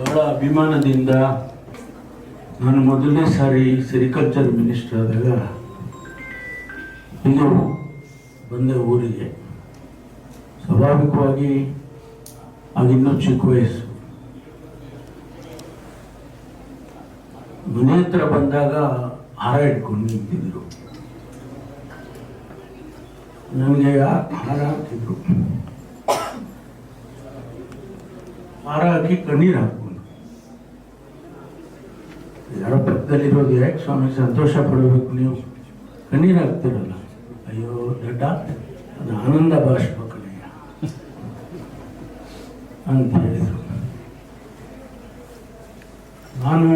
ಬಹಳ ಅಭಿಮಾನದಿಂದ ನಾನು ಮೊದಲನೇ ಸಾರಿ ಸೆರಿಕಲ್ಚರ್ ಮಿನಿಸ್ಟರ್ ಆದಾಗ ಇಲ್ಲಿ ಬಂದೆ ಊರಿಗೆ. ಸ್ವಾಭಾವಿಕವಾಗಿ ಆಗಿನ್ನೂ ಚಿಕ್ಕ ವಯಸ್ಸು. ಮನೆ ಹತ್ರ ಬಂದಾಗ ಹಾರ ಇಟ್ಕೊಂಡು ನಿಂತಿದ್ರು. ನನಗೆ ಹಾರ ಹಾಕ್ತಿದ್ರು. ಹಾರ ಹಾಕಿ ಕಣ್ಣೀರು ಹಾಕ್ಕೊಂಡು, ಯಾರೋ ಪಕ್ಕದಲ್ಲಿರೋದು, ಯಾಕೆ ಸ್ವಾಮಿ ಸಂತೋಷ ಪಡಬೇಕು, ನೀವು ಕಣ್ಣೀರು ಹಾಕ್ತಿರಲ್ಲ? ಅಯ್ಯೋ ದಡ್ಡ, ಅದು ಆನಂದ ಬಾಷ್ಪ ಕಣಯ್ಯ ಅಂತ ಹೇಳಿದರು. ನಾನು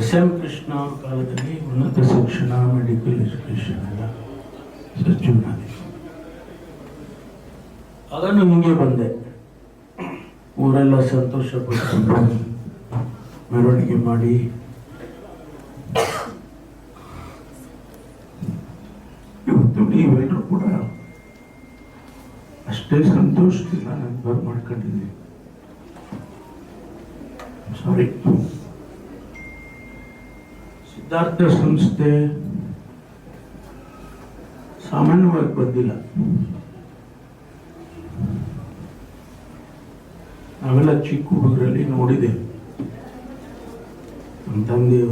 SM ಕೃಷ್ಣ ಅವ್ರ ಕಾಲದಲ್ಲಿ ಉನ್ನತ ಶಿಕ್ಷಣ, ಮೆಡಿಕಲ್ ಎಜುಕೇಷನ್ ಎಲ್ಲ ಸಚಿವನಾದೆ. ಆಗ ನಿಮಗೆ ಬಂದೆ. ಊರೆಲ್ಲ ಸಂತೋಷ ಪಡ್ಕೊಂಡು ಮೆರವಣಿಗೆ ಮಾಡಿ ಇವತ್ತು ನೀವೆಲ್ಲರೂ ಕೂಡ ಅಷ್ಟೇ ಸಂತೋಷದಿಂದ ನಾನು ಮಾಡ್ಕೊಂಡಿದ್ದೀನಿ. ಸಾರಿ. ಸಿದ್ಧಾರ್ಥ ಸಂಸ್ಥೆ ಸಾಮಾನ್ಯವಾಗಿ ಬಂದಿಲ್ಲ. ನಾವೆಲ್ಲ ಚಿಕ್ಕ ಹುಡುಗರಲ್ಲಿ ನೋಡಿದೆ. ನಮ್ಮ ತಂದೆ